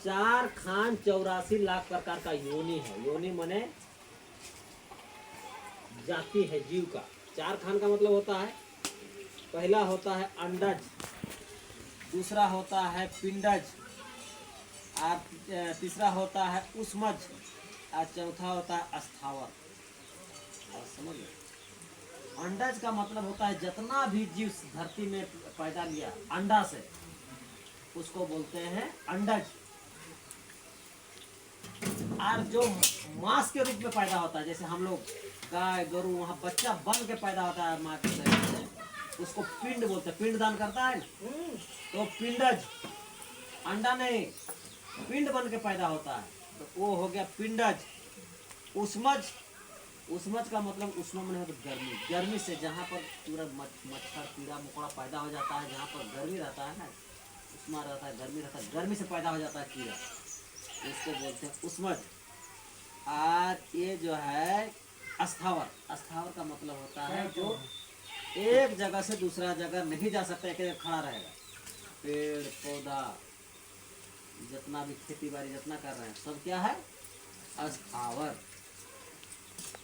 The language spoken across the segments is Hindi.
4 खान 84 लाख प्रकार का योनि है। योनि माने जाति है जीव का। 4 खान का मतलब होता है, पहला होता है अंडज, दूसरा होता है पिंडज, और तीसरा होता है उष्मज, और चौथा होता है अस्थावर। समझ लो, अंडज का मतलब होता है जितना भी जीव धरती में पैदा लिया अंडा से, उसको बोलते हैं अंडज। और जो मांस के रूप में पैदा होता है, जैसे हम लोग गाय गोरु वहाँ बच्चा बन के पैदा होता है माँ के शरीर से, उसको पिंड बोलते हैं। पिंड दान करता है ना, तो पिंडज। अंडा नहीं, पिंड बन के पैदा होता है, तो वो हो गया पिंडज। उष्मज, उष्मज का मतलब उष्मा में है तो गर्मी, गर्मी से जहाँ पर पूरा मच्छर कीड़ा मकोड़ा पैदा हो जाता है, जहाँ पर गर्मी रहता है ना, उष्मा रहता है, गर्मी रहता है, गर्मी से पैदा हो जाता है कीड़ा, इसको बोलते हैं उष्मज। और ये जो है अस्थावर, अस्थावर का मतलब होता है जो एक जगह से दूसरा जगह नहीं जा सकता, एक जगह खड़ा रहेगा। पेड़ पौधा जितना भी खेती बाड़ी जितना कर रहे हैं सब क्या है, अस्थावर।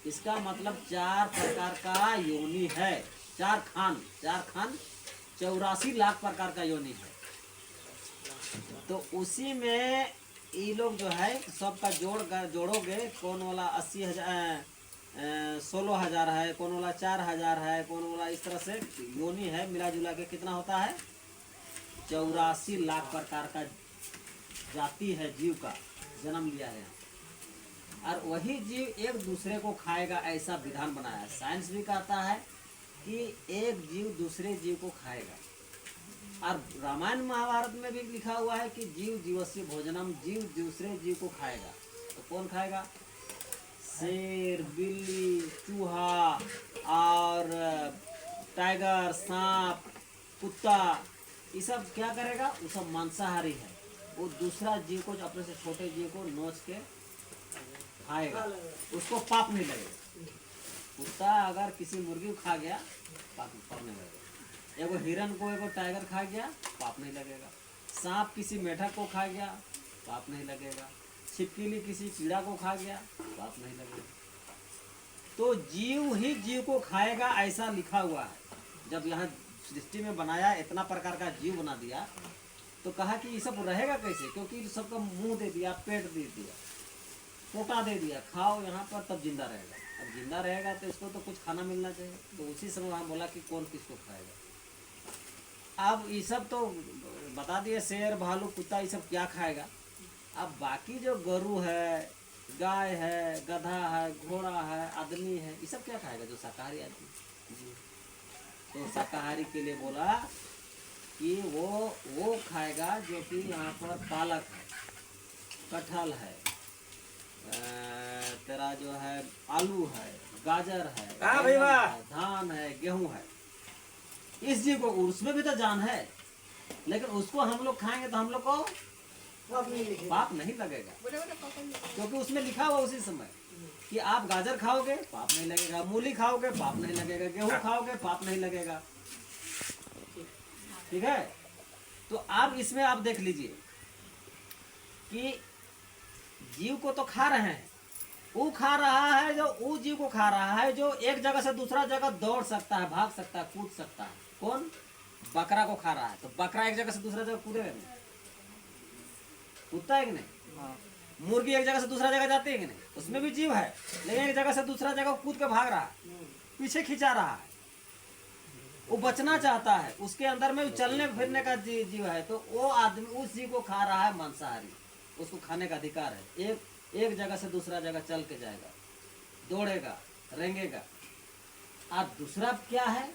इसका मतलब 4 प्रकार का योनि है। 4 खान 84 लाख प्रकार का योनि है। तो उसी में ये लोग जो है सबका जोड़ोगे, कौन वाला 80,000 16,000 है, कौन वाला 4,000 है, कौन वाला इस तरह से योनि है, मिला जुला के कितना होता है, 84 लाख प्रकार का जाति है जीव का जन्म लिया है। और वही जीव एक दूसरे को खाएगा, ऐसा विधान बनाया है। साइंस भी कहता है कि एक जीव दूसरे जीव को खाएगा। और रामायण महाभारत में भी लिखा हुआ है कि जीव जीवस्य भोजनम, जीव दूसरे जीव को खाएगा। तो कौन खाएगा, शेर, बिल्ली, चूहा और टाइगर, सांप, कुत्ता, ये सब क्या करेगा, वो सब मांसाहारी है। वो दूसरा जीव को, अपने से छोटे जीव को नोच के खाएगा, उसको पाप नहीं लगेगा। कुत्ता अगर किसी मुर्गी को खा गया, पाप नहीं लगेगा। एगो हिरन को एगो टाइगर खा गया, पाप नहीं लगेगा। सांप किसी मेढक को खा गया, पाप नहीं लगेगा। छिपकली किसी कीड़ा को खा गया, पाप नहीं लगेगा। तो जीव ही जीव को खाएगा, ऐसा लिखा हुआ है। जब यहाँ सृष्टि में बनाया, इतना प्रकार का जीव बना दिया, तो कहा कि ये सब रहेगा कैसे, क्योंकि सबका मुंह दे दिया, पेट दे दिया, पोटा दे दिया, खाओ यहाँ पर तब जिंदा रहेगा। अब जिंदा रहेगा तो इसको तो कुछ खाना मिलना चाहिए। तो उसी समय वहाँ बोला कि कौन किसको खाएगा। अब ये सब तो बता दिए, शेर, भालू, कुत्ता, ये सब क्या खाएगा। अब बाकी जो गरु है, गाय है, गधा है, घोड़ा है, आदमी है, ये सब क्या खाएगा, जो शाकाहारी आदमी। तो शाकाहारी के लिए बोला कि वो खाएगा जो कि यहाँ पर पालक है, कटहल है, तेरा जो है आलू है, गाजर है, धान है, गेहूं है। इस जीव को, उसमें भी तो जान है, लेकिन उसको हम लोग खाएंगे तो हम लोग को पाप नहीं लगेगा, क्योंकि उसमें लिखा हुआ उसी समय कि आप गाजर खाओगे पाप नहीं लगेगा, मूली खाओगे पाप नहीं लगेगा, गेहूं खाओगे पाप नहीं लगेगा। ठीक है। तो आप इसमें आप देख लीजिए कि जीव को तो खा रहे हैं, वो खा रहा है, जो वो जीव को खा रहा है जो एक जगह से दूसरा जगह दौड़ सकता है, भाग सकता है, कूद सकता है। कौन, बकरा को खा रहा है। तो बकरा एक जगह से दूसरा जगह कूदेगा नहीं, कूदता है कि नहीं। हाँ। मुर्गी एक जगह से दूसरा जगह जाती है कि नहीं, उसमें भी जीव है, लेकिन एक जगह से दूसरा जगह कूद के भाग रहा है, पीछे खिंचा रहा है, वो बचना चाहता है, उसके अंदर में चलने फिरने का जीव है। तो वो आदमी उस जीव को खा रहा है, मांसाहारी, उसको खाने का अधिकार है। एक जगह से दूसरा जगह चल के जाएगा, दौड़ेगा, रेंगेगा। अब दूसरा क्या है,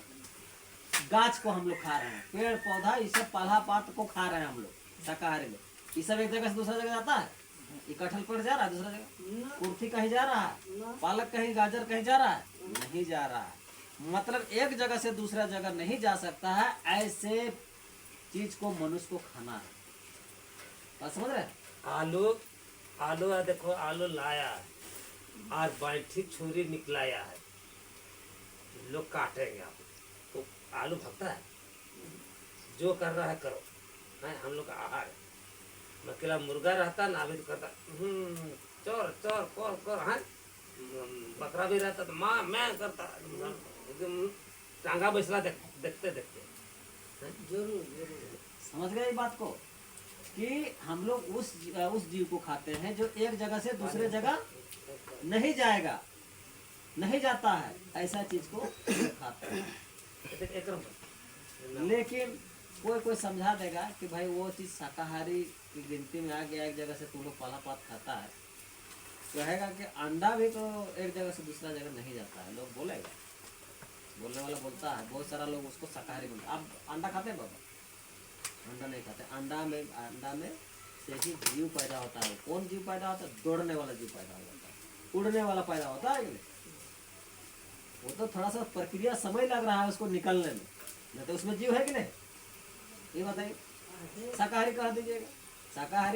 गाछ को हम लोग खा रहे हैं, पेड़ पौधा, ये सब पाला पात को खा रहे हैं हम लोग, शाकाहारी लोग। ये सब एक जगह से दूसरा जगह जाता है, ये कटहल पर जा रहा है दूसरा जगह, कुर्थी कहीं जा रहा है, पालक कहीं, गाजर कहीं जा रहा है, नहीं जा रहा है। मतलब एक जगह से दूसरा जगह नहीं जा सकता है, ऐसे चीज को मनुष्य को खाना है। बात समझ रहे? आलू है, देखो आलू लाया और बैठी छुरी निकलाया है, लोग काटेंगे आप, तो आलू भगता है, जो कर रहा है करो, है हम लोग का आहार है। मैं अकेला मुर्गा रहता नाभिद करता चोर चोर कोर कोर हाँ बकरा भी रहता तो माँ मैं करता एकदम टांगा बैसला देखते देखते जरूर जरूर। समझ गए इस बात को कि हम लोग उस जीव को खाते हैं जो एक जगह से दूसरे जगह नहीं जाएगा, नहीं जाता है, ऐसा चीज को खाते हैं। एक लेकिन कोई कोई समझा देगा कि भाई वो चीज शाकाहारी की गिनती में आ गया, एक जगह से तू लोग पाला पात खाता है, कहेगा कि अंडा भी तो एक जगह से दूसरा जगह नहीं जाता है। लोग बोलेगा, बोलने वाला बोलता है, बहुत सारा लोग उसको शाकाहारी बोलते हैं। आप अंडा खाते हैं बाबा? अंडा नहीं खाते। अंडा में से ही जीव पैदा होता है। कौन जीव पैदा होता है? दौड़ने वाला जीव पैदा होता है, उड़ने वाला पैदा होता है कि नहीं? वो तो थोड़ा सा प्रक्रिया समय लग रहा है उसको निकलने में, नहीं तो उसमें जीव है कि नहीं? ये बताइए। शाकाहारी कहा दीजिएगा, शाकाहारी